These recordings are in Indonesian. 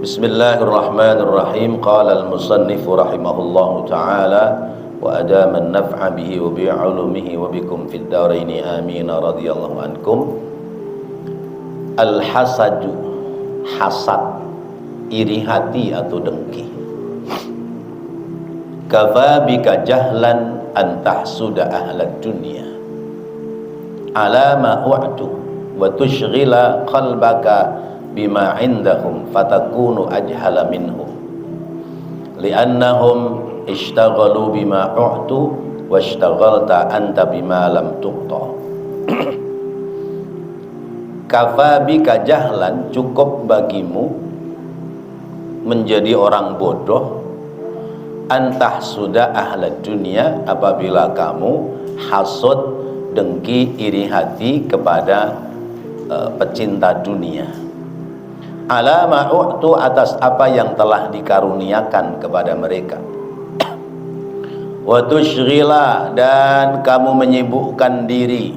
Bismillahirrahmanirrahim. Qala al-musannif rahimahullahu ta'ala wa adama an-naf'a bihi wa bi'ulumihi wa bikum fid dharaini amin radhiyallahu ankum. Al-hasadu, hasad, iri hati atau dengki. Kafa bika jahlan an tahsuda ahlad dunya ala ma u'tu wa tushghila qalbaka bima indahum fatakunu ajhala minhum li'annahum ishtaghalu bima u'tu wa ishtaghalta anta bima lam tu'ta. Kafa bika jahlan, cukup bagimu menjadi orang bodoh, antah sudah ahlad dunia, apabila kamu hasud, dengki, iri hati kepada pecinta dunia. Ala ma'u'tu, atas apa yang telah dikaruniakan kepada mereka. Wa tushghila, dan kamu menyibukkan diri,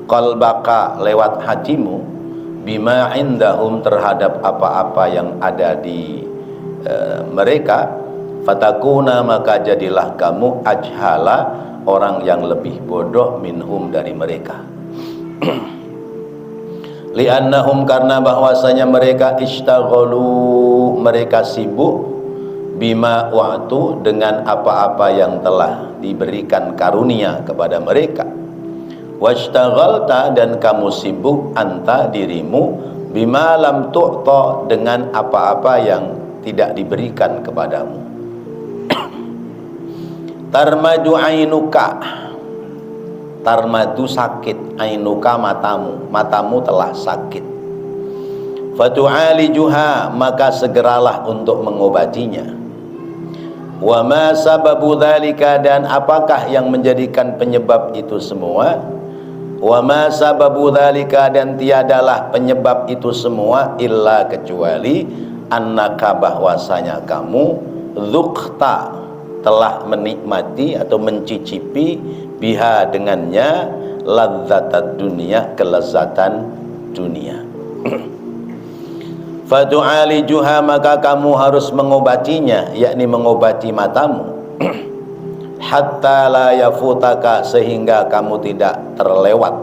qalbaka, lewat hatimu, bima indahum, terhadap apa-apa yang ada di mereka. Fatakuna, maka jadilah kamu ajhala, orang yang lebih bodoh, minhum, dari mereka. Li'annahum, karena bahwasanya mereka ishtaghalu, mereka sibuk, bima wa'tu, dengan apa-apa yang telah diberikan karunia kepada mereka. Washtaghalta, dan kamu sibuk, anta, dirimu, bima lam tu'ta, dengan apa-apa yang tidak diberikan kepadamu. Tarmadu ainuka, tarmadu sakit, ainuka matamu telah sakit. Fatu'alijuha, maka segeralah untuk mengobatinya. Wa ma sababu dzalika, dan apakah yang menjadikan penyebab itu semua. Wa ma sababu dzalika, dan tiadalah penyebab itu semua, illa, kecuali, annaka, bahwasanya kamu, dzukta, telah menikmati atau mencicipi, biha, dengannya, ladzatad dunia, kelezatan dunia. Fatu'alijuha, maka kamu harus mengobatinya, yakni mengobati matamu. Hatta la yafutaka, sehingga kamu tidak terlewat,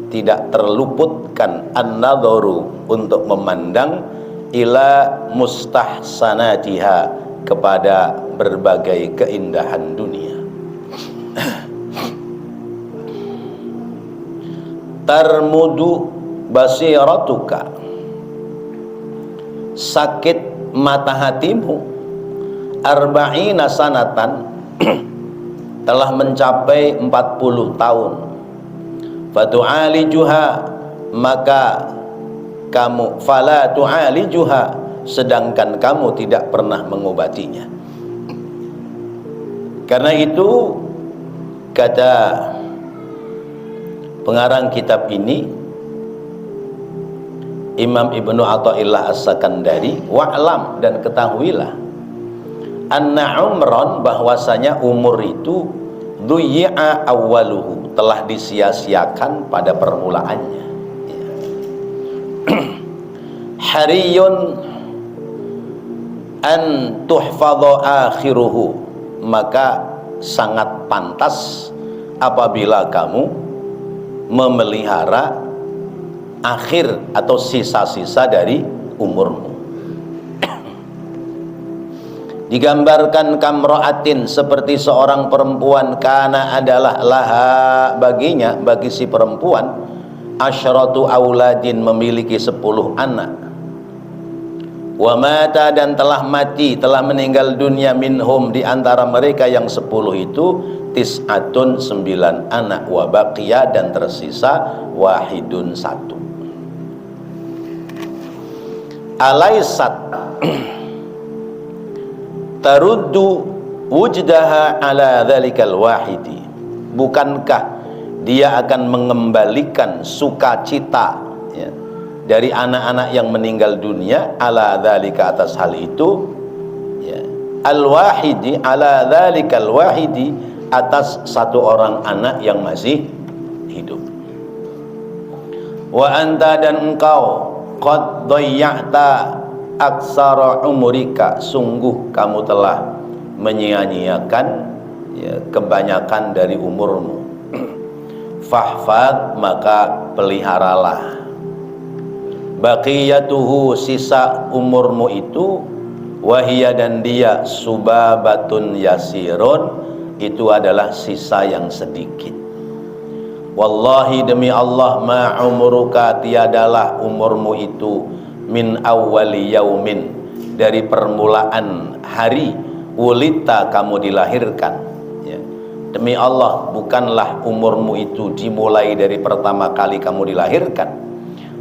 tidak terluputkan, an-nadharu, untuk memandang, ila mustahsanatiha, kepada berbagai keindahan dunia. Tarmudu basiratuka, sakit mata hatimu, arba'ina sanatan, telah mencapai 40 tahun. Fatu'alijuha, maka kamu, fala tu'alijuha, sedangkan kamu tidak pernah mengobatinya. Karena itu, kata pengarang kitab ini, Imam Ibnu Athaillah As-Sakandari, wa'lam, dan ketahuilah, anna umron, bahwasanya umur itu, duyi'a awwaluhu, telah disia-siakan pada permulaannya. Hariyun an tuhfadha akhiruhu, maka sangat pantas apabila kamu memelihara akhir atau sisa-sisa dari umurmu. Digambarkan kamra'atin, seperti seorang perempuan, kana, adalah laha, baginya, bagi si perempuan, asyratu auladin, memiliki 10 anak. Wa mata, dan telah mati, telah meninggal dunia, minhum, di antara mereka yang 10 itu, tis'atun, 9 anak, wa baqiya, dan tersisa, wahidun, 1. Alaisat taruddu wujdaha ala dzalikal wahidi, bukankah dia akan mengembalikan sukacita, ya, dari anak-anak yang meninggal dunia, ala dzalika, atas hal itu, ya, al-wahidi, ala dzalikal wahidi, atas satu orang anak yang masih hidup. Wa anta, dan engkau, qad dhayya'ta, aksara umurika, sungguh kamu telah menyia-nyiakan ya, kebanyakan dari umurmu. Fahfad, maka peliharalah. Baqiyatuhu, sisa umurmu itu, wahia, dan dia, subabatun yasirun, itu adalah sisa yang sedikit. Wallahi, demi Allah, ma umruka, tiadalah umurmu itu, min awwali yaumin, dari permulaan hari, wulita, kamu dilahirkan ya. Demi Allah, bukanlah umurmu itu dimulai dari pertama kali kamu dilahirkan.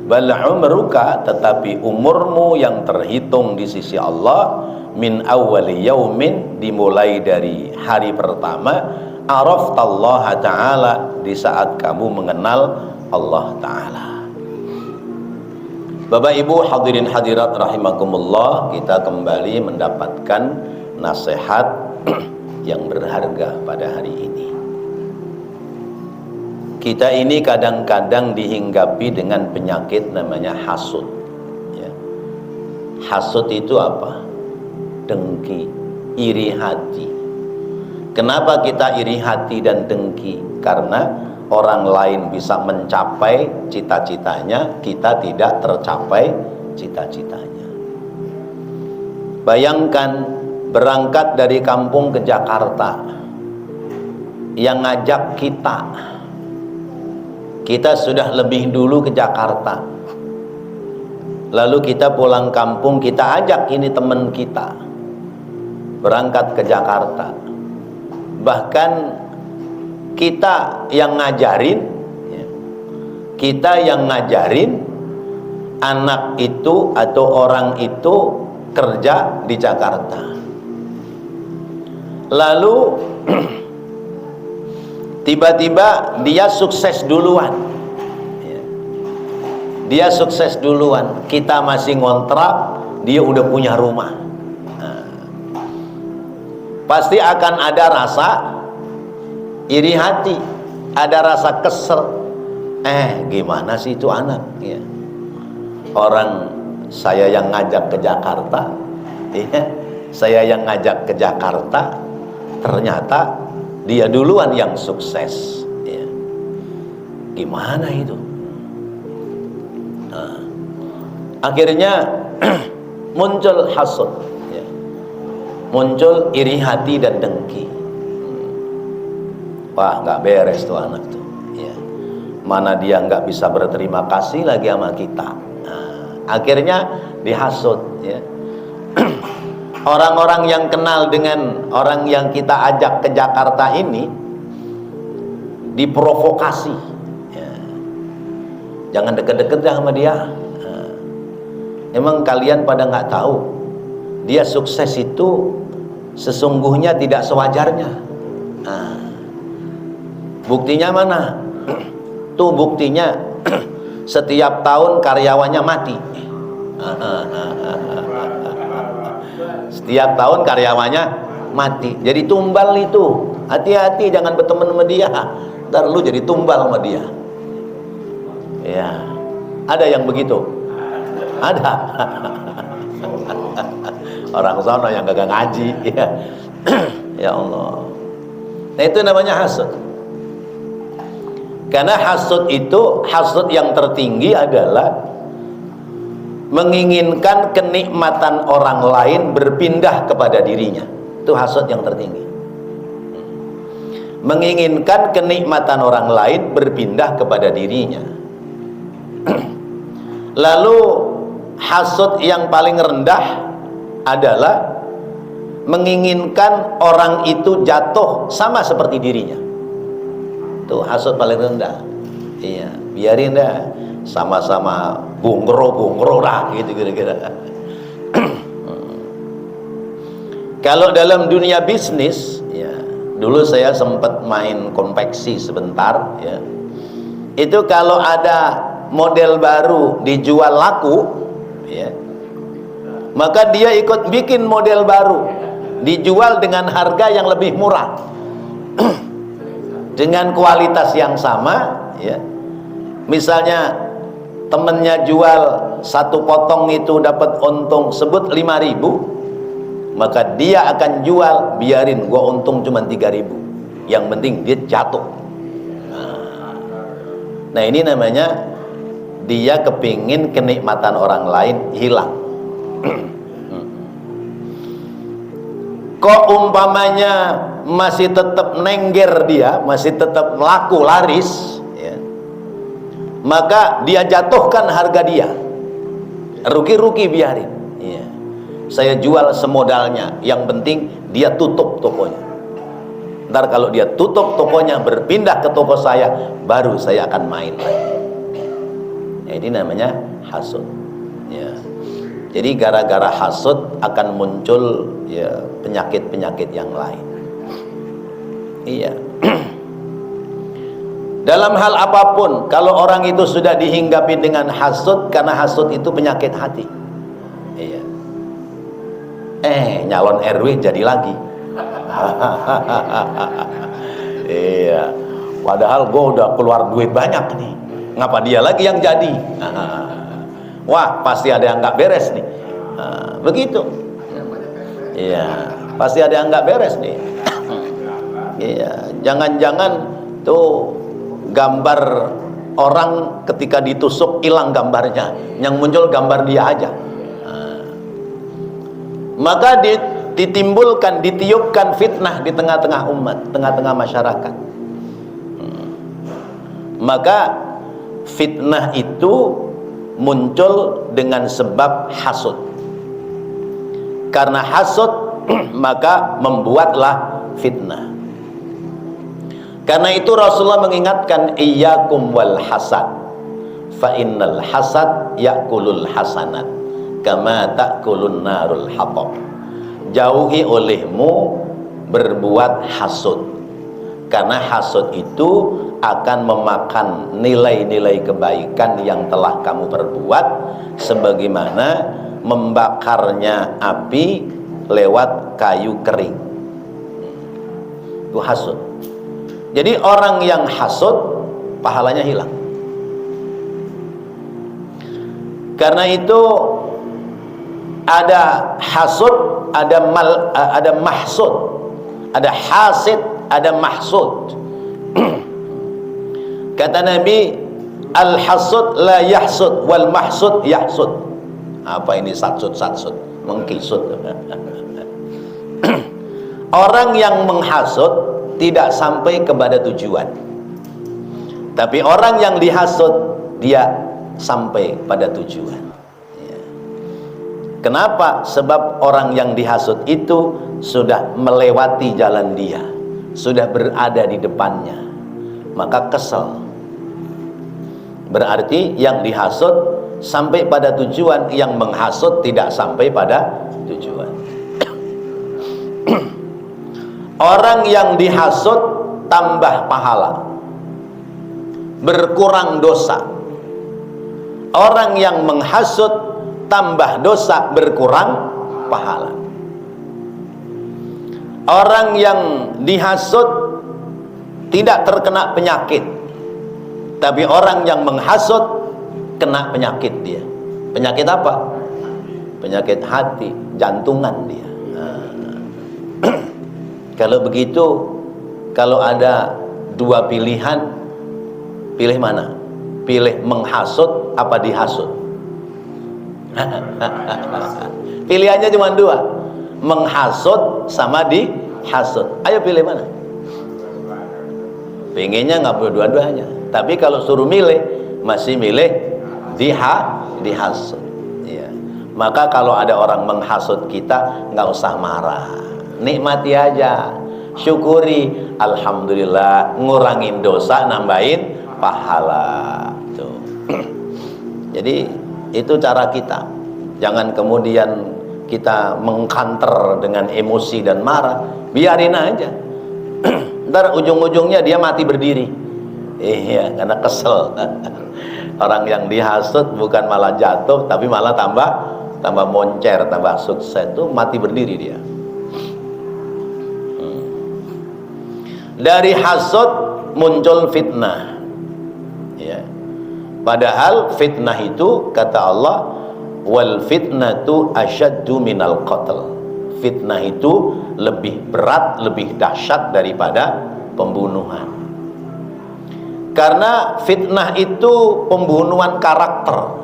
Bal umruka, tetapi umurmu yang terhitung di sisi Allah, min awwali yaumin, dimulai dari hari pertama, araftallaha ta'ala, di saat kamu mengenal Allah Ta'ala. Bapak Ibu hadirin hadirat rahimakumullah, kita kembali mendapatkan nasihat yang berharga pada hari ini. Kita ini kadang-kadang dihinggapi dengan penyakit namanya hasud ya. Hasud itu apa? Dengki, iri hati. Kenapa kita iri hati dan dengki? Karena orang lain bisa mencapai cita-citanya, kita tidak tercapai cita-citanya. Bayangkan berangkat dari kampung ke Jakarta, yang ngajak kita sudah lebih dulu ke Jakarta, lalu kita pulang kampung, kita ajak ini teman kita berangkat ke Jakarta. Bahkan kita yang ngajarin anak itu atau orang itu kerja di Jakarta, lalu tiba-tiba dia sukses duluan kita masih ngontrak, dia udah punya rumah. Pasti akan ada rasa iri hati, ada rasa kesel. Gimana sih itu anak ya? Orang saya yang ngajak ke Jakarta ya, ternyata dia duluan yang sukses ya. Gimana itu? Akhirnya muncul hasud ya. Muncul iri hati dan dengki. Wah, nggak beres tuh anak tuh ya. Mana dia nggak bisa berterima kasih lagi sama kita. Akhirnya dihasut ya. Orang-orang yang kenal dengan orang yang kita ajak ke Jakarta ini diprovokasi ya. Jangan deket-deket sama dia. Emang kalian pada nggak tahu dia sukses itu sesungguhnya tidak sewajarnya. Buktinya mana? Tuh buktinya setiap tahun karyawannya mati. Setiap tahun karyawannya mati. Jadi tumbal itu. Hati-hati jangan berteman sama dia. Ntar lu jadi tumbal sama dia. Ya. Ada yang begitu? Ada. Orang sana yang gak ngaji ya. Ya Allah. Nah itu namanya hasud. Karena hasud itu, hasud yang tertinggi adalah menginginkan kenikmatan orang lain berpindah kepada dirinya. Itu hasud yang tertinggi. Menginginkan kenikmatan orang lain berpindah kepada dirinya. Lalu hasud yang paling rendah adalah menginginkan orang itu jatuh sama seperti dirinya. Itu hasud paling rendah. Iya, biarin dah, sama-sama bungro lah gitu kira-kira. Kalau dalam dunia bisnis ya, dulu saya sempat main konveksi sebentar ya. Itu kalau ada model baru dijual laku ya, maka dia ikut bikin model baru dijual dengan harga yang lebih murah dengan kualitas yang sama ya. Misalnya temennya jual satu potong itu dapat untung sebut 5.000, maka dia akan jual, biarin gua untung cuma 3.000, yang penting dia jatuh. Nah ini namanya dia kepingin kenikmatan orang lain hilang. Kok umpamanya masih tetap nengger, dia masih tetap laku laris ya, maka dia jatuhkan harga dia, rugi-rugi biarin ya. Saya jual semodalnya, yang penting dia tutup tokonya. Ntar kalau dia tutup tokonya, berpindah ke toko saya, baru saya akan main lagi ya. Ini namanya hasud ya. Jadi gara-gara hasud akan muncul ya penyakit-penyakit yang lain. Iya. Dalam hal apapun, kalau orang itu sudah dihinggapi dengan hasud, karena hasud itu penyakit hati. Iya. Nyalon RW jadi lagi. Iya. Padahal gue udah keluar duit banyak nih. Ngapa dia lagi yang jadi? Wah, pasti ada yang nggak beres nih. Begitu. Iya, pasti ada yang nggak beres nih. Iya, jangan-jangan tuh gambar orang ketika ditusuk hilang gambarnya, yang muncul gambar dia aja. Maka ditimbulkan, ditiupkan fitnah di tengah-tengah umat, tengah-tengah masyarakat. Maka fitnah itu muncul dengan sebab hasud. Karena hasud maka membuatlah fitnah. Karena itu Rasulullah mengingatkan, iyyakum wal hasad, fa innal hasad yakulul hasanat kama takulun narul hatab. Jauhi olehmu berbuat hasud, karena hasud itu akan memakan nilai-nilai kebaikan yang telah kamu perbuat, sebagaimana membakarnya api lewat kayu kering. Itu hasud. Jadi orang yang hasud pahalanya hilang. Karena itu ada hasud, ada mahsud, ada hasid, ada mahsud. Kata Nabi, al-hasud la yahsud wal mahsud yahsud. Apa ini satsud mengkisut. Orang yang menghasut tidak sampai kepada tujuan, tapi orang yang dihasut dia sampai pada tujuan ya. Kenapa? Sebab orang yang dihasut itu sudah melewati jalan dia, sudah berada di depannya, maka kesel. Berarti yang dihasut sampai pada tujuan, yang menghasut tidak sampai pada tujuan. Orang yang dihasut tambah pahala, berkurang dosa. Orang yang menghasut tambah dosa, berkurang pahala. Orang yang dihasut tidak terkena penyakit, tapi orang yang menghasut kena penyakit dia. Penyakit apa? Penyakit hati, jantungan dia. Kalau begitu, kalau ada dua pilihan, pilih mana? Pilih menghasut apa dihasut? Pilihannya cuma dua, menghasut sama dihasut. Ayo pilih mana? Pengennya nggak boleh dua-duanya, tapi kalau suruh milih, masih milih dihasut ya. Maka kalau ada orang menghasut kita, nggak usah marah, nikmati aja, syukuri, alhamdulillah, ngurangin dosa, nambahin pahala tuh. Jadi itu cara kita. Jangan kemudian kita mengkanter dengan emosi dan marah, biarin aja. Ntar ujung-ujungnya dia mati berdiri. Iya, karena kesel. Orang yang dihasut bukan malah jatuh, tapi malah tambah moncer, tambah sukses, itu mati berdiri dia. Dari hasud muncul fitnah ya. Padahal fitnah itu kata Allah, wal fitnatu asyaddu minal qatl. Fitnah itu lebih berat, lebih dahsyat daripada pembunuhan. Karena fitnah itu pembunuhan karakter.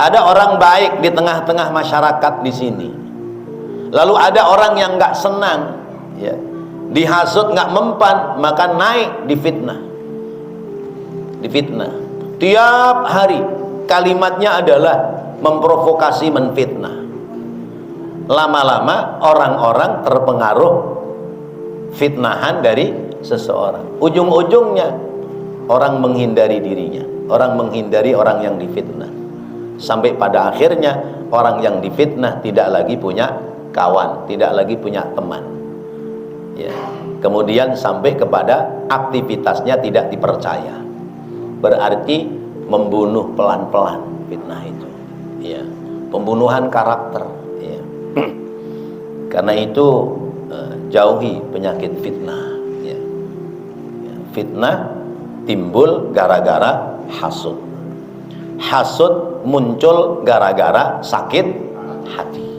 Ada orang baik di tengah-tengah masyarakat di sini. Lalu ada orang yang nggak senang, ya, dihasut nggak mempan, maka naik difitnah. Difitnah. Tiap hari kalimatnya adalah memprovokasi, menfitnah. Lama-lama orang-orang terpengaruh fitnahan dari seseorang. Ujung-ujungnya orang menghindari dirinya, orang menghindari orang yang difitnah. Sampai pada akhirnya orang yang difitnah tidak lagi punya kawan, tidak lagi punya teman, ya. Kemudian sampai kepada aktivitasnya tidak dipercaya. Berarti membunuh pelan-pelan fitnah itu, ya. Pembunuhan karakter, ya. Karena itu jauhi penyakit fitnah, ya. Fitnah timbul gara-gara hasud. Hasud muncul gara-gara sakit hati.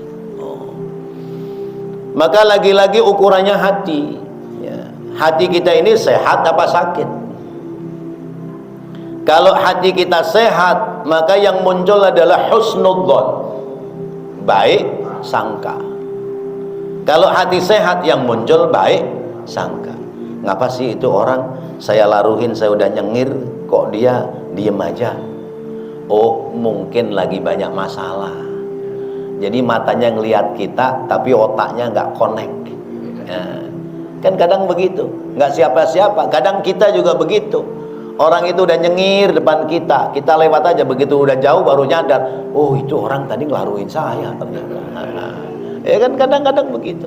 Maka lagi-lagi ukurannya hati, ya. Hati kita ini sehat apa sakit? Kalau hati kita sehat, maka yang muncul adalah husnudzon, baik sangka. Kalau hati sehat, yang muncul baik sangka. Ngapa sih itu orang saya laruhin, saya udah nyengir, kok dia diem aja? Oh, mungkin lagi banyak masalah. Jadi matanya ngelihat kita, tapi otaknya nggak connect. Ya. Kan kadang begitu, nggak siapa-siapa. Kadang kita juga begitu. Orang itu udah nyengir depan kita, kita lewat aja, begitu udah jauh baru nyadar, oh itu orang tadi ngelaruin saya ternyata. Ya kan kadang-kadang begitu.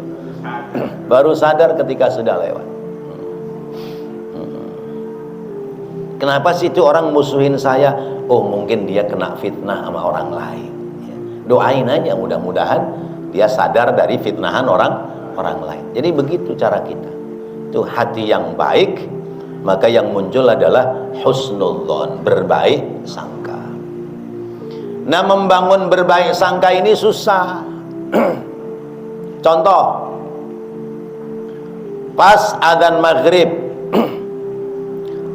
Baru sadar ketika sudah lewat. Kenapa sih itu orang musuhin saya? Oh mungkin dia kena fitnah sama orang lain. Doain aja, mudah-mudahan dia sadar dari fitnahan orang lain. Jadi begitu cara kita. Itu hati yang baik, maka yang muncul adalah husnudzon, berbaik sangka. Nah, membangun berbaik sangka ini susah. Contoh, pas adzan maghrib,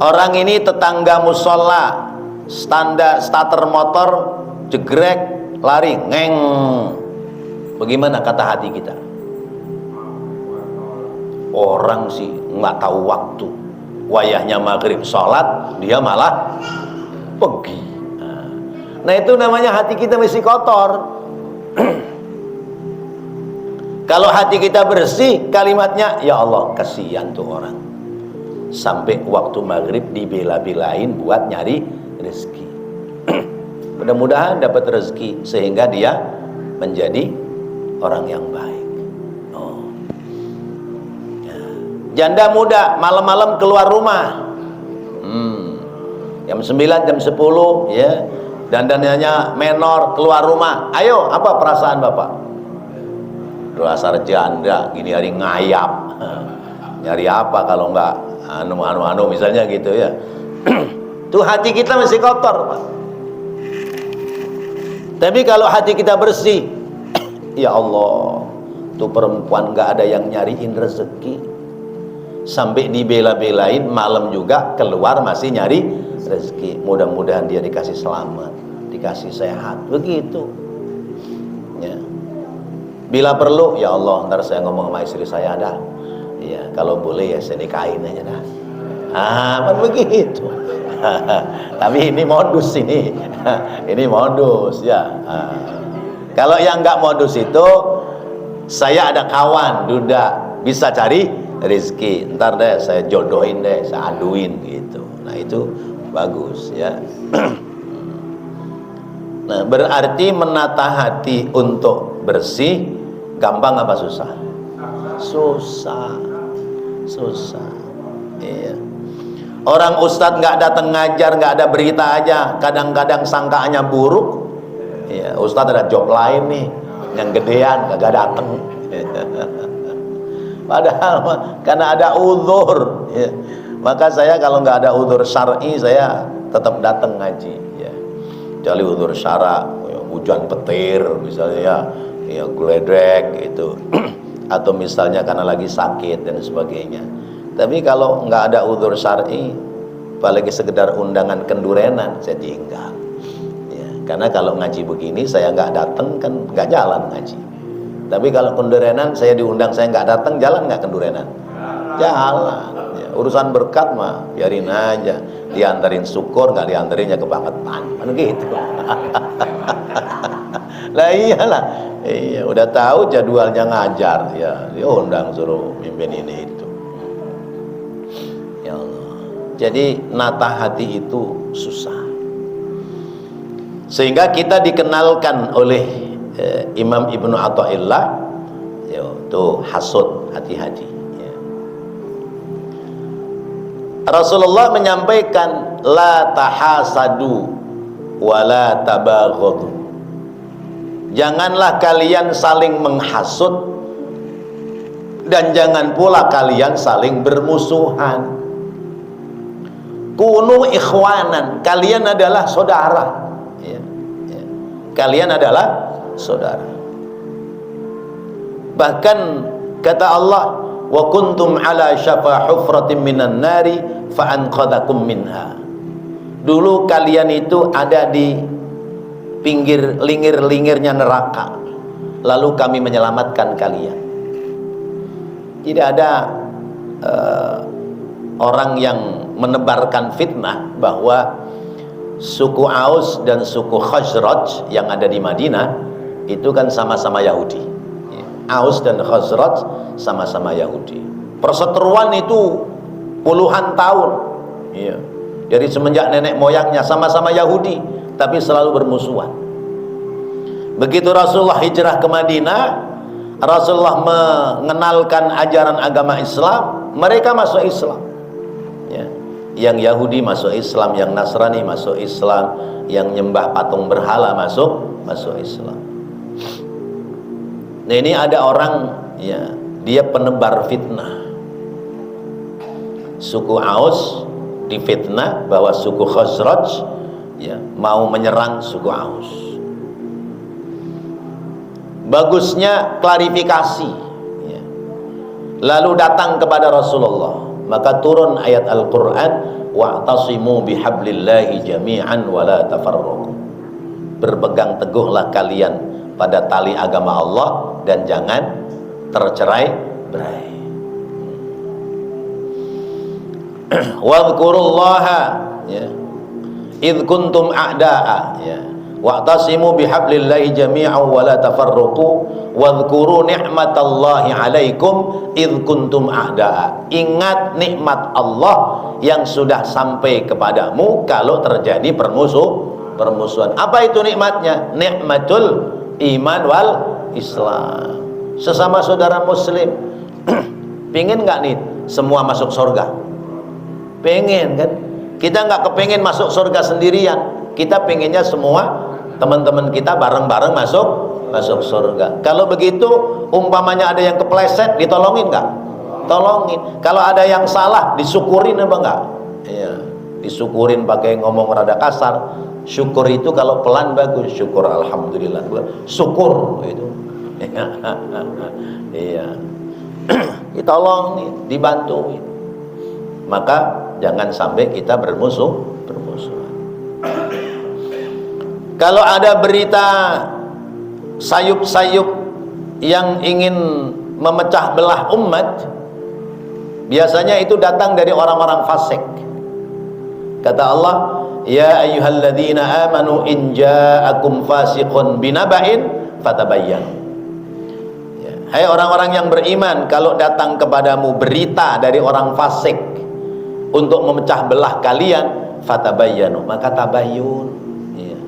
orang ini tetangga musola, starter motor jegrek, lari, ngeng. Bagaimana kata hati kita? Orang sih nggak tahu waktu, wayahnya maghrib sholat, dia malah pergi. Nah itu namanya hati kita masih kotor. Kalau hati kita bersih, kalimatnya ya Allah, kasihan tuh orang, sampai waktu maghrib dibela-belain buat nyari rezeki. Mudah-mudahan dapat rezeki sehingga dia menjadi orang yang baik. Janda muda malam-malam keluar rumah, jam 9, jam 10, ya, dandanannya menor, keluar rumah. Ayo, apa perasaan bapak? Dasar janda gini hari ngayap. Nyari apa kalau enggak anu misalnya gitu ya. Tuh hati kita masih kotor, Pak. Tapi kalau hati kita bersih, ya Allah, tuh perempuan enggak ada yang nyariin rezeki, sampai dibela-belain malam juga keluar masih nyari rezeki. Mudah-mudahan dia dikasih selamat, dikasih sehat, begitu ya. Bila perlu, ya Allah, ntar saya ngomong sama istri saya dah, ya kalau boleh ya saya nikahin aja dah. Kan begitu. Tapi ini modus ini. Ini modus ya. Kalau yang nggak modus itu, saya ada kawan duda bisa cari rezeki, ntar deh saya jodohin deh, saya aduin gitu. Nah itu bagus ya. Nah berarti menata hati untuk bersih gampang apa susah? Susah. Iya. Orang ustadz nggak datang ngajar, nggak ada berita aja, kadang-kadang sangkaannya buruk. Iya, ustadz ada job lain nih, yang gedean kagak datang. Padahal karena ada uzur, ya. Maka saya kalau nggak ada udzur syar'i saya tetap datang ngaji ya. Kecuali udzur syara, ya, hujan petir misalnya ya geledek gitu. Atau misalnya karena lagi sakit dan sebagainya. Tapi kalau nggak ada udzur syar'i, apalagi sekedar undangan kendurenan, saya tinggal ya. Karena kalau ngaji begini saya nggak datang kan nggak jalan ngaji. Tapi kalau kendurenan saya diundang saya nggak datang, jalan nggak kendurenan? Jalan ya. Urusan berkat mah biarin aja, diantarin syukur, nggak diantarinnya kebangetan kan gitu. Lah iyalah, iya udah tahu jadwalnya ngajar ya, diundang suruh mimpin ini itu. Ya Allah, jadi nata hati itu susah, sehingga kita dikenalkan oleh Imam Ibnu Athaillah itu hasud, hati-hati ya. Rasulullah menyampaikan la tahasadu wa la tabaghadu, janganlah kalian saling menghasut dan jangan pula kalian saling bermusuhan. Kunu ikhwanan, kalian adalah saudara ya, ya. Kalian adalah saudara. Bahkan kata Allah, wa kuntum ala syafa hufratin minan nari fa anqadhakum minha. Dulu kalian itu ada di pinggir lingir-lingirnya neraka, lalu kami menyelamatkan kalian. Tidak ada orang yang menebarkan fitnah bahwa suku Aus dan suku Khazraj yang ada di Madinah itu kan sama-sama Yahudi. Aus dan Khazraj sama-sama Yahudi. Perseteruan itu puluhan tahun ya. Dari semenjak nenek moyangnya sama-sama Yahudi, tapi selalu bermusuhan. Begitu Rasulullah hijrah ke Madinah, Rasulullah mengenalkan ajaran agama Islam, mereka masuk Islam ya. Yang Yahudi masuk Islam, yang Nasrani masuk Islam, yang nyembah patung berhala masuk Islam. Nah ini ada orang ya, dia penebar fitnah. Suku Aus difitnah bahwa suku Khazraj ya, mau menyerang suku Aus. Bagusnya klarifikasi ya. Lalu datang kepada Rasulullah, maka turun ayat Al-Quran, wa'tasimu bihablillahi jami'an wa la tafarraqu. Berpegang teguhlah kalian pada tali agama Allah dan jangan tercerai-berai. Wadhkurullaha ya, idh kuntum a'da'a ya, wa'tasimu bihablillahi jami'an wa la tafarraqu wadhkuru ni'matallahi 'alaikum idh kuntum a'da'a. Ingat nikmat Allah yang sudah sampai kepadamu kalau terjadi permusuhan. Apa itu nikmatnya? Nikmatul iman wal Islam. Sesama saudara muslim. Pengen nggak nih semua masuk surga? Pengen kan? Kita nggak kepengen masuk surga sendirian. Kita pengennya semua teman-teman kita bareng-bareng masuk surga. Kalau begitu umpamanya ada yang kepleset, ditolongin nggak? Tolongin. Kalau ada yang salah, disyukurin apa enggak? Iya, disyukurin pakai ngomong rada kasar. Syukur itu kalau pelan bagus, syukur alhamdulillah. Syukur itu. Iya. Ditolongin, dibantuin. Maka jangan sampai kita bermusuhan. Kalau ada berita sayup-sayup yang ingin memecah belah umat, biasanya itu datang dari orang-orang fasik. Kata Allah, ya ayyuhalladzina amanu in ja'akum fasiqun binaba'in fatabayyanu. Ya, hai orang-orang yang beriman, kalau datang kepadamu berita dari orang fasik untuk memecah belah kalian, fatabayyanu, maka tabayyun ya,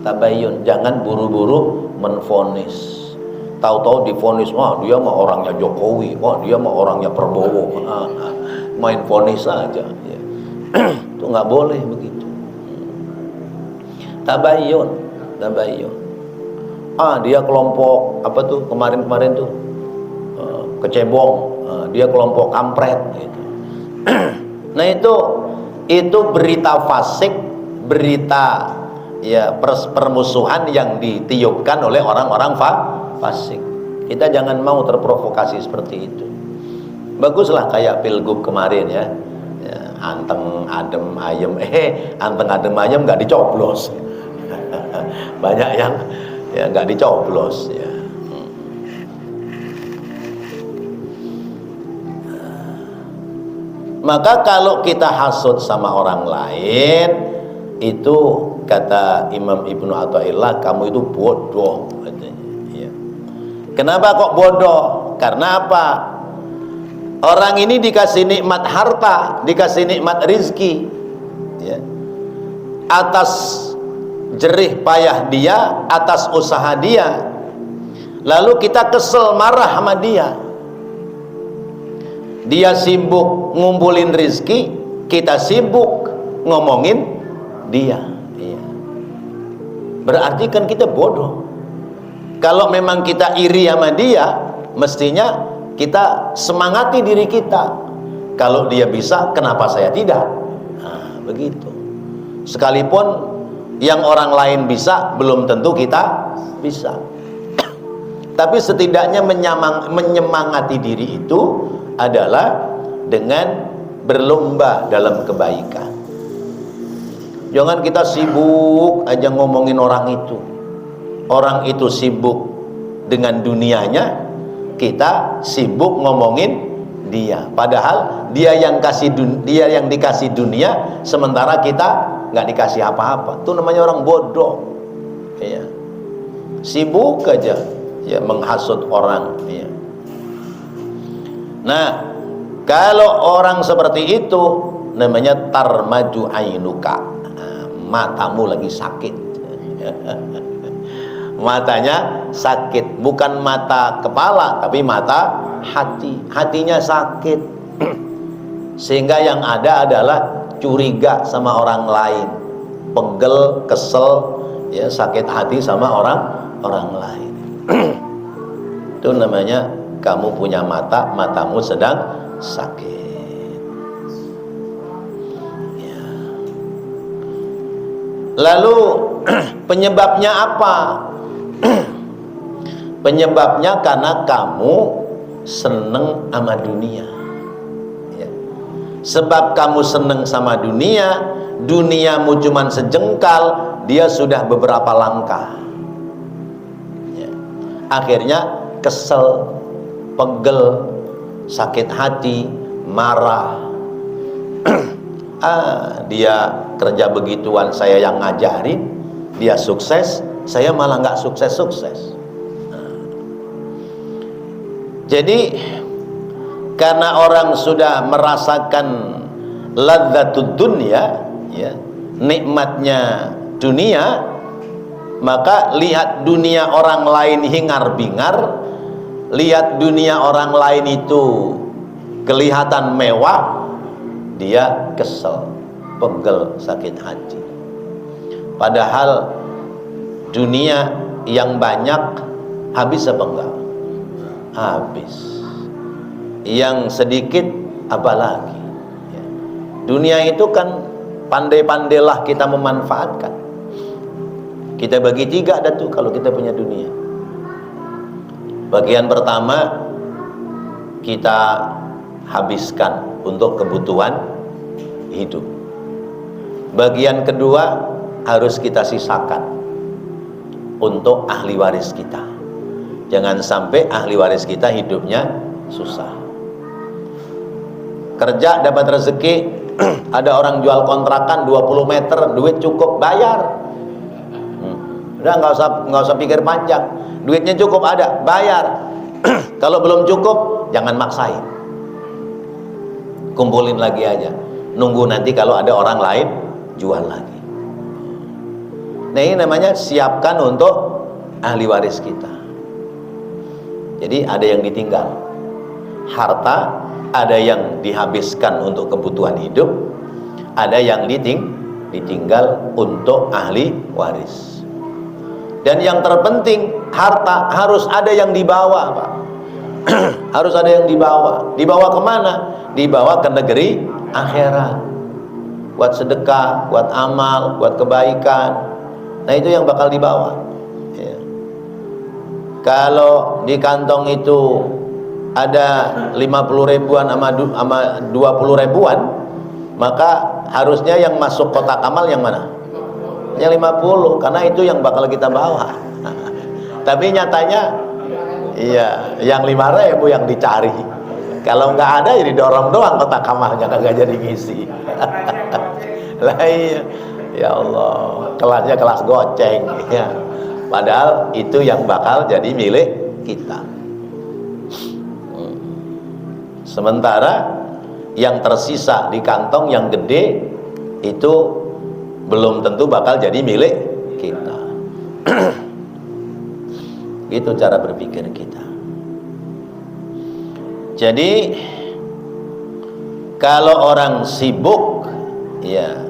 tabayyun, jangan buru-buru menvonis. Tahu-tahu divonis, wah dia mah orangnya Jokowi, wah dia mah orangnya Prabowo, main vonis saja ya. Itu nggak boleh begitu. Tabayyun, tabayyun. Dia kelompok apa tuh kemarin tuh kecebong, dia kelompok kampret gitu. Nah itu berita fasik, berita ya permusuhan yang ditiupkan oleh orang-orang fasik. Kita jangan mau terprovokasi seperti itu. Baguslah kayak pilgub kemarin ya, anteng adem ayem, anteng adem ayem nggak dicoblos. Banyak yang ya nggak dicoblos ya. Maka kalau kita hasud sama orang lain, itu kata Imam Ibnu Athaillah, kamu itu bodoh katanya, ya. Kenapa kok bodoh? Karena apa? Orang ini dikasih nikmat harta, dikasih nikmat rizki, ya. Atas jerih payah dia, atas usaha dia, lalu kita kesel marah sama dia. Dia sibuk ngumpulin rizki, kita sibuk ngomongin dia, iya. Berarti kan kita bodoh. Kalau memang kita iri sama dia, mestinya kita semangati diri kita. Kalau dia bisa, kenapa saya tidak? Nah, begitu. Sekalipun yang orang lain bisa, belum tentu kita bisa. Tapi setidaknya menyemangati diri itu adalah dengan berlomba dalam kebaikan. Jangan kita sibuk aja ngomongin orang itu. Orang itu sibuk dengan dunianya, kita sibuk ngomongin dia. Padahal dia yang dikasih dunia, sementara kita nggak dikasih apa-apa. Itu namanya orang bodoh. Ya. Sibuk aja ya menghasut orang. Ya. Nah, kalau orang seperti itu namanya tarmaju ainuka. Nah, matamu lagi sakit. Matanya sakit, bukan mata kepala tapi mata hati. Hatinya sakit. Sehingga yang ada adalah curiga sama orang lain, pegel, kesel, ya, sakit hati sama orang lain. Itu namanya kamu punya mata, matamu sedang sakit. Ya. Lalu penyebabnya apa? Penyebabnya karena kamu seneng sama dunia. Ya. Sebab kamu seneng sama dunia, duniamu cuman sejengkal, dia sudah beberapa langkah. Ya. Akhirnya kesel, pegel, sakit hati, marah. Dia kerja begituan, saya yang ngajarin, dia sukses, saya malah nggak sukses-sukses. Jadi karena orang sudah merasakan ladzatud dunya, ya, nikmatnya dunia, maka lihat dunia orang lain hingar-bingar, lihat dunia orang lain itu kelihatan mewah, dia kesel, pegel, sakit hati. Padahal dunia yang banyak habis apa enggak? Habis. Yang sedikit apalagi. Ya. Dunia itu kan pandai-pandailah kita memanfaatkan. Kita bagi 3 dah tuh kalau kita punya dunia. Bagian pertama kita habiskan untuk kebutuhan hidup. Bagian kedua harus kita sisakan untuk ahli waris kita. Jangan sampai ahli waris kita hidupnya susah. Kerja dapat rezeki, ada orang jual kontrakan 20 meter, duit cukup, bayar. Udah nggak usah pikir panjang, duitnya cukup ada, bayar. Kalau belum cukup, jangan maksain, kumpulin lagi aja, nunggu nanti kalau ada orang lain jual lagi. Nah, ini namanya siapkan untuk ahli waris kita. Jadi ada yang ditinggal, harta, ada yang dihabiskan untuk kebutuhan hidup, ada yang ditinggal untuk ahli waris. Dan yang terpenting, harta harus ada yang dibawa, Pak. Harus ada yang dibawa. Dibawa kemana? Dibawa ke negeri akhirat, buat sedekah, buat amal, buat kebaikan. Nah itu yang bakal dibawa ya. Kalau di kantong itu ada 50 ribuan sama 20 ribuan, maka harusnya yang masuk kotak amal yang mana? Yang 50, karena itu yang bakal kita bawa. Tapi nyatanya iya, yang 5.000 yang dicari. Kalau nggak ada ya didorong doang kotak amalnya, kagak jadi ngisi. Lah iya, ya Allah, kelasnya kelas goceng ya. Padahal itu yang bakal jadi milik kita. Sementara yang tersisa di kantong yang gede itu belum tentu bakal jadi milik kita. Itu cara berpikir kita. Jadi kalau orang sibuk ya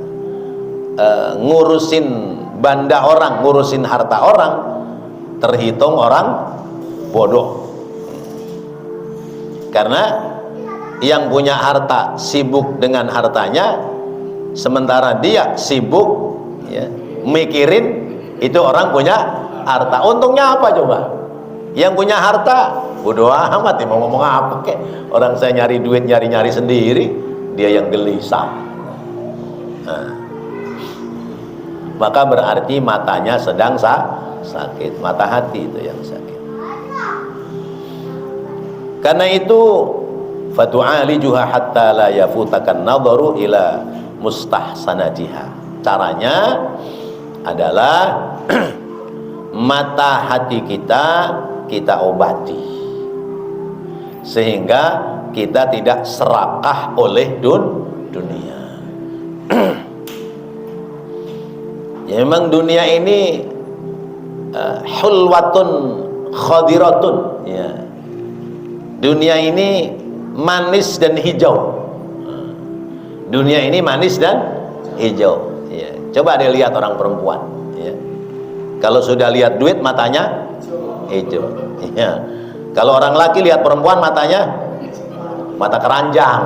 ngurusin banda orang, ngurusin harta orang, terhitung orang bodoh. Karena yang punya harta sibuk dengan hartanya, sementara dia sibuk ya, mikirin itu orang punya harta. Untungnya apa coba? Yang punya harta bodoh amat, mau ngomong apa kek, orang saya nyari duit nyari-nyari sendiri, dia yang gelisah. Nah, maka berarti matanya sedang sakit, mata hati itu yang sakit. Karena itu fatu'alijuha hatta la yafutakan nadharu ila mustahsanatiha. Caranya adalah mata hati kita obati, sehingga kita tidak serakah oleh dunia. Ya, memang dunia ini hulwatun khadiratun ya. Dunia ini manis dan hijau. Dunia ini manis dan hijau ya. Coba deh lihat orang perempuan ya. Kalau sudah lihat duit matanya hijau ya. Kalau orang laki lihat perempuan matanya mata keranjang.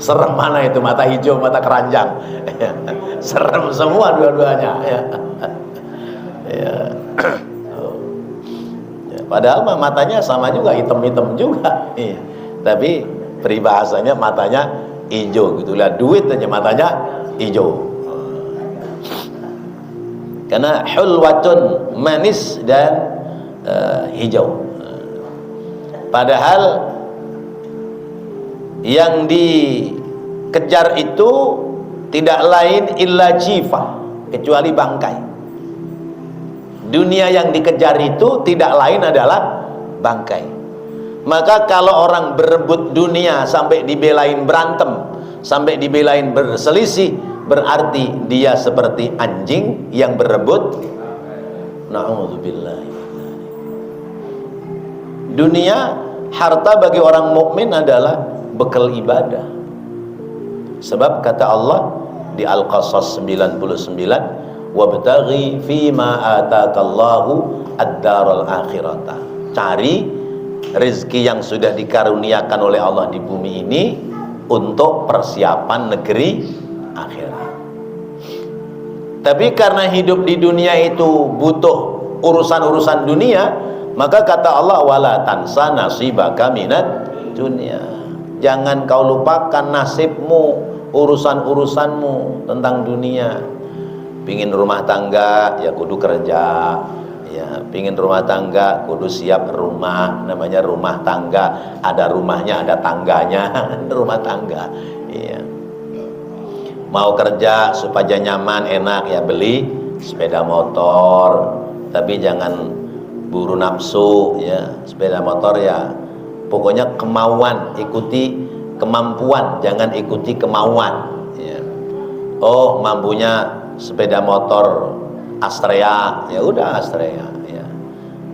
Serem mana itu, mata hijau mata keranjang. Serem semua dua-duanya ya. Ya. Padahal matanya sama juga, hitam-hitam juga ya. Tapi peribahasanya matanya hijau gitu lah, duit aja matanya hijau. Karena hulwatun manis dan hijau. Padahal yang dikejar itu tidak lain illa jifa, kecuali bangkai. Dunia yang dikejar itu tidak lain adalah bangkai. Maka kalau orang berebut dunia sampai dibelain berantem, sampai dibelain berselisih, berarti dia seperti anjing yang berebut. Na'udzubillah. Dunia, harta bagi orang mukmin adalah bekal ibadah. Sebab kata Allah di Al-Qasas 99, wabtaghi fima atakallahu ad-daral akhirata. Cari rezeki yang sudah dikaruniakan oleh Allah di bumi ini untuk persiapan negeri akhirat. Tapi karena hidup di dunia itu butuh urusan-urusan dunia, maka kata Allah wala tansa nasibaka minad dunya. Jangan kau lupakan nasibmu, urusan-urusanmu tentang dunia. Pingin rumah tangga ya kudu kerja ya, pingin rumah tangga kudu siap rumah, namanya rumah tangga, ada rumahnya ada tangganya. Rumah tangga ya. Mau kerja supaya nyaman enak ya beli sepeda motor, tapi jangan buru nafsu ya. Sepeda motor ya pokoknya kemauan, ikuti kemampuan, jangan ikuti kemauan ya. Oh mampunya sepeda motor Astrea, ya udah Astrea ya.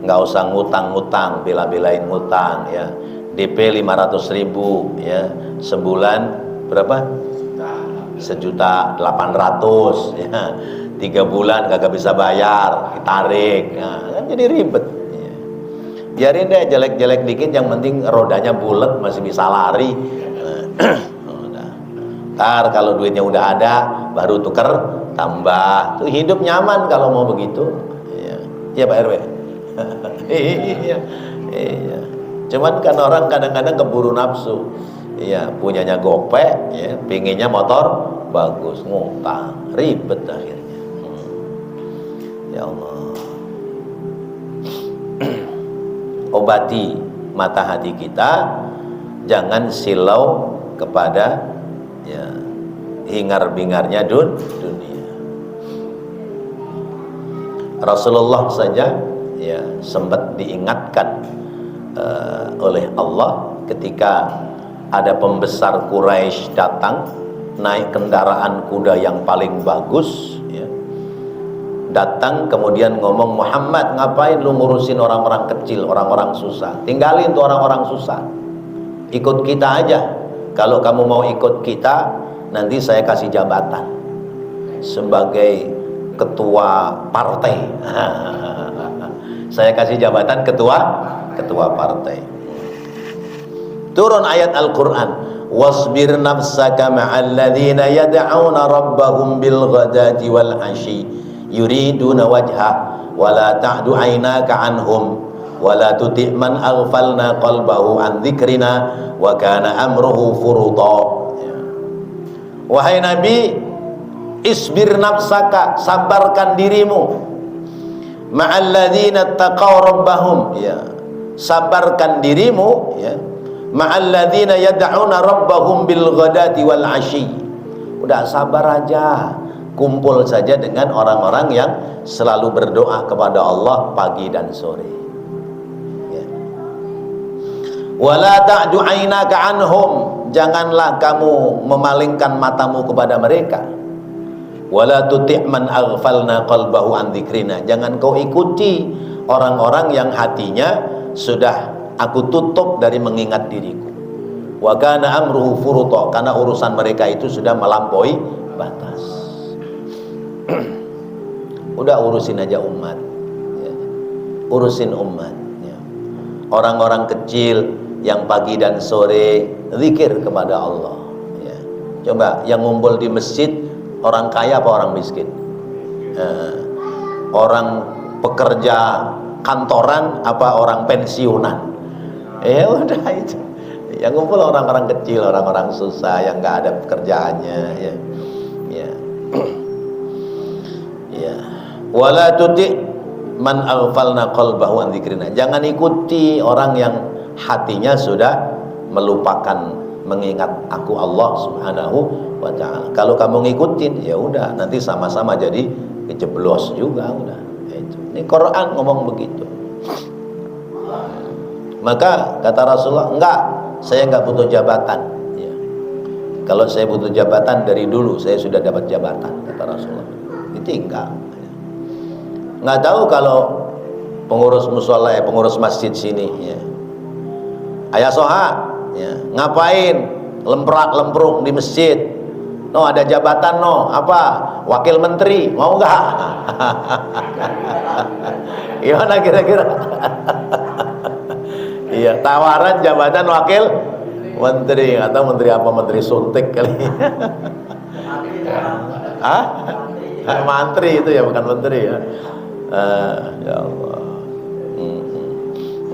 Nggak usah ngutang-ngutang, bela-belain ngutang ya. DP 500.000 ya, sebulan berapa? 1.800.000 ya. 3 bulan kagak bisa bayar, ditarik ya, kan jadi ribet ya. Biarin deh jelek-jelek dikit, yang penting rodanya bulat masih bisa lari. Ntar kalau duitnya udah ada baru tuker tambah. Tuh hidup nyaman kalau mau begitu. Iya Pak RW. Iya. Iya. Cuman kan orang kadang-kadang keburu nafsu. Iya, punyanya gopek, ya, pinginnya motor bagus, ngutang, ribet akhirnya. Ya Allah. Obati mata hati kita, jangan silau kepada ya hingar-bingarnya dunia. Rasulullah saja ya sempat diingatkan oleh Allah ketika ada pembesar Quraisy datang naik kendaraan kuda yang paling bagus ya. Datang kemudian ngomong, Muhammad ngapain lu ngurusin orang-orang kecil, orang-orang susah, tinggalin tuh orang-orang susah, ikut kita aja. Kalau kamu mau ikut kita, nanti saya kasih jabatan sebagai ketua partai. Saya kasih jabatan ketua partai. Turun ayat Al-Quran, wasbir nafsaka ma'al ladhina yad'auna rabbahum bil ghadati wal ashi yuriduna wajha wa la ta'du aynaka anhum wa la tuti' man aghfalna qalbahu an dzikrina wa kana amruhu furuta. Wahai Nabi, isbir nafsaka, sabarkan dirimu, ma'al ladhina taqaw rabbahum, ya, sabarkan dirimu ya, ma'alladzina yad'una rabbahum bil ghadati wal 'ashi. Udah sabar aja, kumpul saja dengan orang-orang yang selalu berdoa kepada Allah pagi dan sore. Ya. Wala ta'du 'ainaka anhum, janganlah kamu memalingkan matamu kepada mereka. Wala tuti' man aghfalna qalbahu an dzikrina, jangan kau ikuti orang-orang yang hatinya sudah aku tutup dari mengingat diriku. Wa kana amruhu furuta, karena urusan mereka itu sudah melampaui batas. Udah urusin aja umat ya. Urusin umat ya. Orang-orang kecil yang pagi dan sore zikir kepada Allah ya. Coba yang ngumpul di masjid orang kaya apa orang miskin? Orang pekerja kantoran apa orang pensiunan? Ya udah itu. Yang ngumpul orang-orang kecil, orang-orang susah yang nggak ada pekerjaannya ya. Ya. Ya. Wala tuti man aghfalna qalbahu an dzikrina. Jangan ikuti orang yang hatinya sudah melupakan mengingat aku Allah Subhanahu wa taala. Kalau kamu ngikutin ya udah nanti sama-sama jadi kejeblos juga udah. Itu. Ini Quran ngomong begitu. Maka kata Rasulullah, enggak, saya enggak butuh jabatan ya. Kalau saya butuh jabatan dari dulu saya sudah dapat jabatan, kata Rasulullah. Itu enggak. Enggak tahu kalau pengurus musola ya, pengurus masjid sini ya. Ayah Soha ya, ngapain lemprak-lempruk di masjid? No, ada jabatan no, apa? Wakil menteri, mau enggak? Gimana kira-kira? Iya, tawaran jabatan wakil menteri atau menteri apa, menteri suntik kali. Ah? Mantri itu ya, bukan menteri ya. Ya Allah.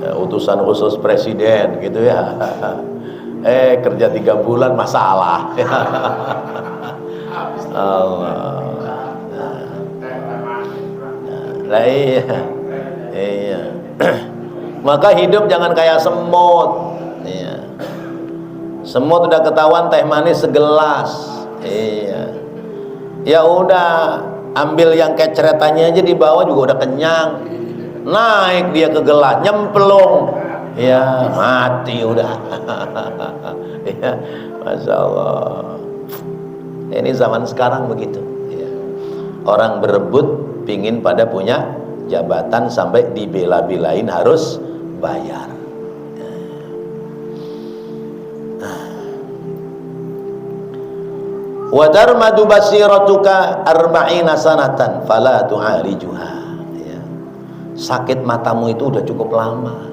Ya, utusan khusus presiden gitu ya. Kerja 3 bulan masalah. Allah. Nah, iya. Maka hidup jangan kayak semut ya. Semut udah ketahuan teh manis segelas. Iya. Ya udah, ambil yang keceretannya aja di bawah juga udah kenyang. Naik dia ke gelas, nyemplung. Ya, mati udah. Ya, Masya Allah. Ini zaman sekarang begitu ya. Orang berebut pingin pada punya jabatan sampai dibela-belain harus bayar. Wa darmadu basiratuka arba'ina sanatan fala tu'alijuha ya. Sakit matamu itu udah cukup lama.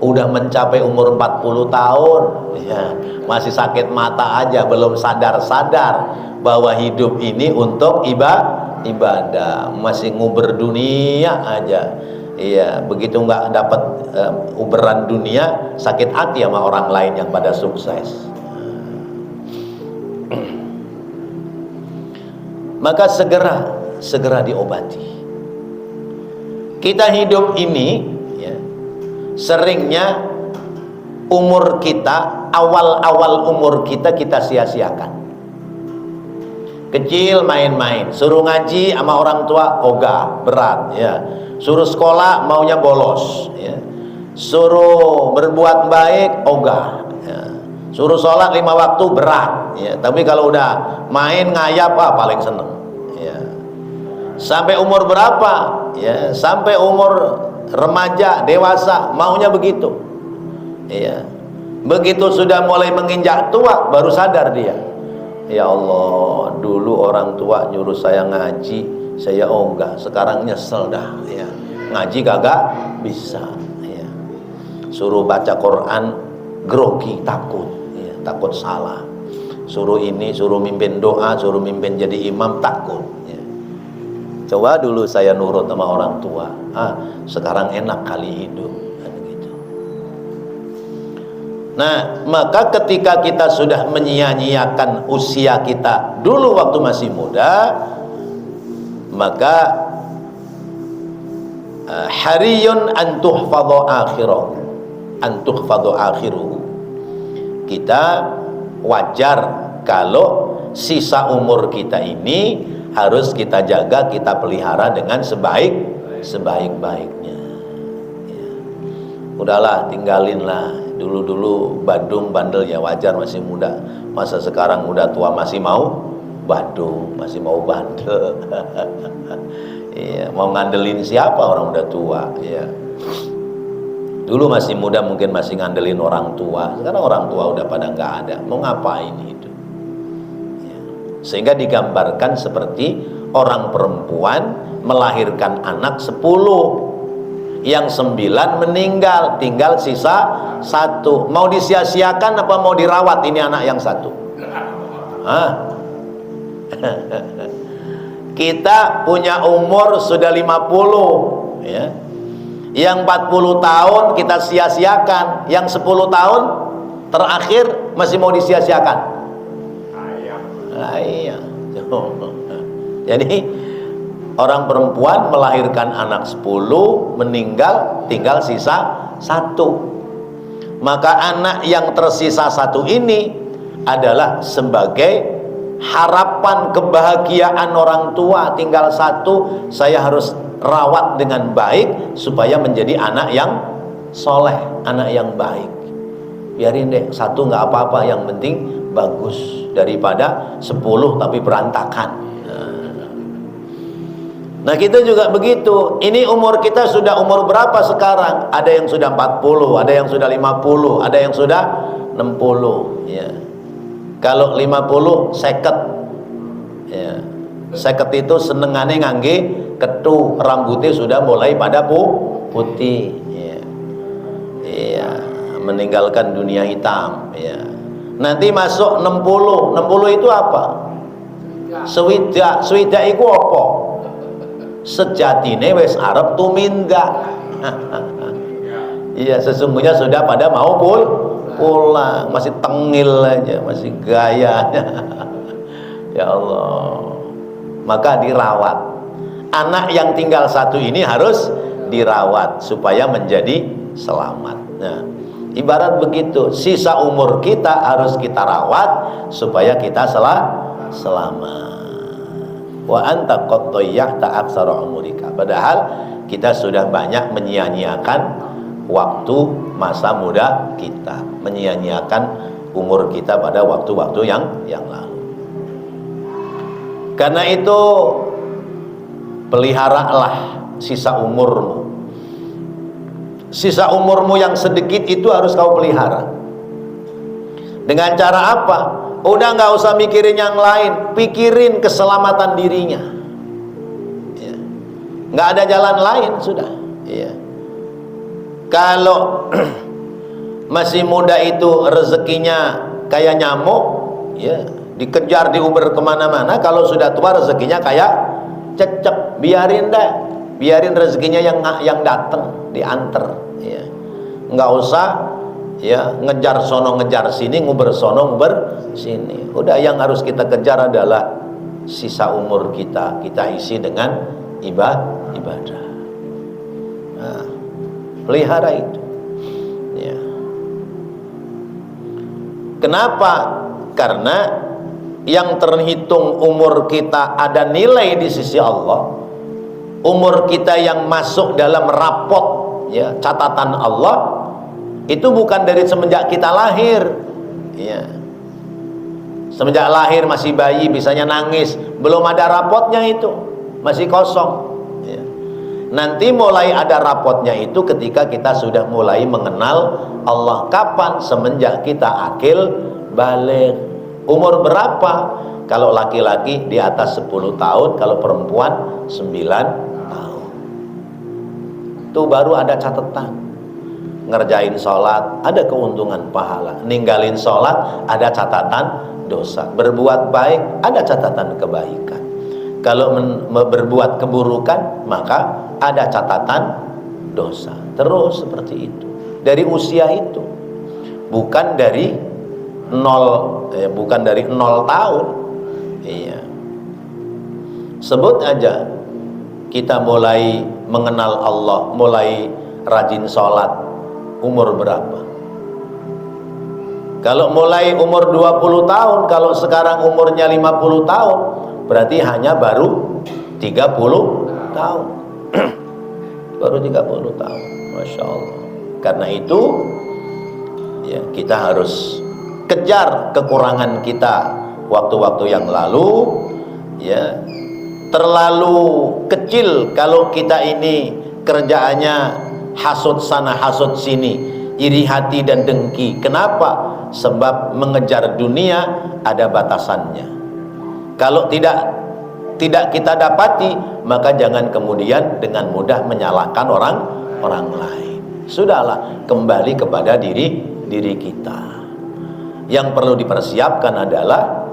udah mencapai umur 40 tahun ya, masih sakit mata aja, belum sadar-sadar bahwa hidup ini untuk ibadah, masih nguber dunia aja. Iya, begitu nggak dapat uberan dunia, sakit hati sama orang lain yang pada sukses. Maka segera diobati. Kita hidup ini ya, seringnya umur kita, awal-awal umur kita sia-siakan. Kecil main-main, suruh ngaji sama orang tua ogah, berat ya. Suruh sekolah maunya bolos ya. Suruh berbuat baik ogah ya. Suruh sholat 5 waktu berat ya. Tapi kalau udah main ngayap paling seneng ya. Sampai umur berapa ya? Sampai umur remaja, dewasa maunya begitu ya. Begitu sudah mulai menginjak tua baru sadar dia, ya Allah, dulu orang tua nyuruh saya ngaji, saya ogah, sekarang nyesel dah ya. Ngaji kagak bisa ya. Suruh baca Quran grogi, takut ya, takut salah. Suruh ini, suruh mimpin doa, suruh mimpin jadi imam, takut ya. Coba dulu saya nurut sama orang tua, sekarang enak kali hidup kan gitu. Nah, maka ketika kita sudah menyia-nyiakan usia kita dulu waktu masih muda, maka hariyun an tuhfadhu akhiruhu. Kita wajar kalau sisa umur kita ini harus kita jaga, kita pelihara dengan sebaik-baiknya ya. Udahlah, tinggalin lah. Dulu-dulu badung bandel ya, wajar masih muda. Masa sekarang udah tua masih mau badung, masih mau bandel. Iya, mau ngandelin siapa orang udah tua ya. Dulu masih muda mungkin masih ngandelin orang tua, sekarang orang tua udah pada nggak ada, mau ngapain itu ya. Sehingga digambarkan seperti orang perempuan melahirkan anak 10, yang 9 meninggal, tinggal sisa 1. Mau disia-siakan apa mau dirawat ini anak yang 1? Kita punya umur sudah 50 ya. Yang 40 tahun kita sia-siakan, yang 10 tahun terakhir masih mau disia-siakan. Iya. Jadi orang perempuan melahirkan anak 10, meninggal, tinggal sisa 1. Maka anak yang tersisa 1 ini adalah sebagai harapan kebahagiaan orang tua. Tinggal 1, saya harus rawat dengan baik supaya menjadi anak yang soleh, anak yang baik. Biarin deh 1 nggak apa-apa, yang penting bagus, daripada 10 tapi berantakan. Nah kita juga begitu. Ini umur kita sudah umur berapa sekarang? Ada yang sudah 40, ada yang sudah 50, ada yang sudah 60 ya. Kalau 50 seket ya. Seket itu senengane ngangge ketu, rambutnya sudah mulai pada putih ya. Iya, meninggalkan dunia hitam ya. Nanti masuk 60. 60 itu apa? Swidak iku apa? Sejatine wis arep tumindak. Iya, sesungguhnya sudah pada mau pulang, masih tengil aja, masih gaya. Ya Allah. Maka dirawat. Anak yang tinggal 1 ini harus dirawat supaya menjadi selamat. Nah, ibarat begitu, sisa umur kita harus kita rawat supaya kita selamat. Wa anta qad dhayya'ta aktsara umurika. Padahal kita sudah banyak menyia-nyiakan waktu masa muda kita, menyia-nyiakan umur kita pada waktu-waktu yang lalu. Karena itu peliharalah sisa umurmu. Sisa umurmu yang sedikit itu harus kau pelihara. Dengan cara apa? Udah nggak usah mikirin yang lain, pikirin keselamatan dirinya ya. Nggak ada jalan lain sudah ya. Kalau masih muda itu rezekinya kayak nyamuk, ya, dikejar diuber kemana-mana. Kalau sudah tua rezekinya kayak cecek, biarin deh, biarin rezekinya yang datang, diantar, ya. Nggak usah ya ngejar sono ngejar sini, nguber sono nguber sini. Udah, yang harus kita kejar adalah sisa umur kita isi dengan ibadah. Nah, pelihara itu, ya. Kenapa? Karena yang terhitung umur kita ada nilai di sisi Allah. Umur kita yang masuk dalam rapot, ya, catatan Allah, itu bukan dari semenjak kita lahir, ya. Semenjak lahir masih bayi bisanya nangis, belum ada rapotnya, itu masih kosong, ya. Nanti mulai ada rapotnya itu ketika kita sudah mulai mengenal Allah. Kapan? Semenjak kita akil balik. Umur berapa? Kalau laki-laki di atas 10 tahun, kalau perempuan 9 tahun. Itu baru ada catatan. Ngerjain sholat ada keuntungan pahala, ninggalin sholat ada catatan dosa, berbuat baik ada catatan kebaikan, kalau berbuat keburukan maka ada catatan dosa. Terus seperti itu dari usia itu, bukan dari bukan dari 0 tahun. Iya, sebut aja kita mulai mengenal Allah, mulai rajin sholat umur berapa? Kalau mulai umur 20 tahun, kalau sekarang umurnya 50 tahun, berarti hanya baru 30 tahun. Baru 30 tahun, Masya Allah. Karena itu ya, kita harus kejar kekurangan kita waktu-waktu yang lalu, ya. Terlalu kecil kalau kita ini kerjaannya hasud sana hasud sini, iri hati dan dengki. Kenapa? Sebab mengejar dunia ada batasannya. Kalau tidak kita dapati, maka jangan kemudian dengan mudah menyalahkan orang lain. Sudahlah, kembali kepada diri kita. Yang perlu dipersiapkan adalah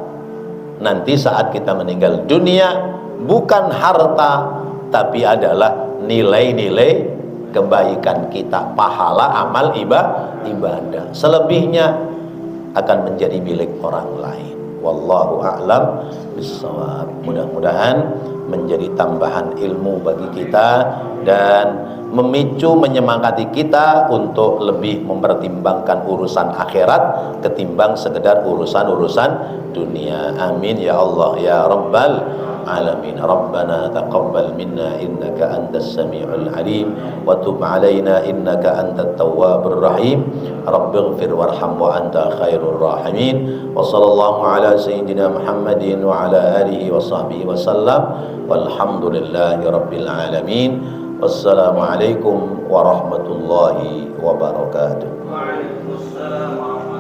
nanti saat kita meninggal dunia, bukan harta, tapi adalah nilai-nilai kebaikan kita, pahala amal ibadah. Selebihnya akan menjadi milik orang lain. Wallahu a'lam bissawab. Mudah-mudahan menjadi tambahan ilmu bagi kita dan memicu, menyemangati kita untuk lebih mempertimbangkan urusan akhirat ketimbang sekedar urusan-urusan dunia. Amin ya Allah ya Rabbal alamin. Rabbana taqabbal minna innaka antas samiul alim wa tub alaina innaka antat tawwabur rahim. Rabbighfir warham wa anta khairur rahimin. Wa sallallahu ala sayyidina Muhammadin wa ala alihi wa sahbihi wa sallam. Walhamdulillahi rabbil alamin. Wassalamualaikum warahmatullahi wabarakatuh. Waalaikumsalam.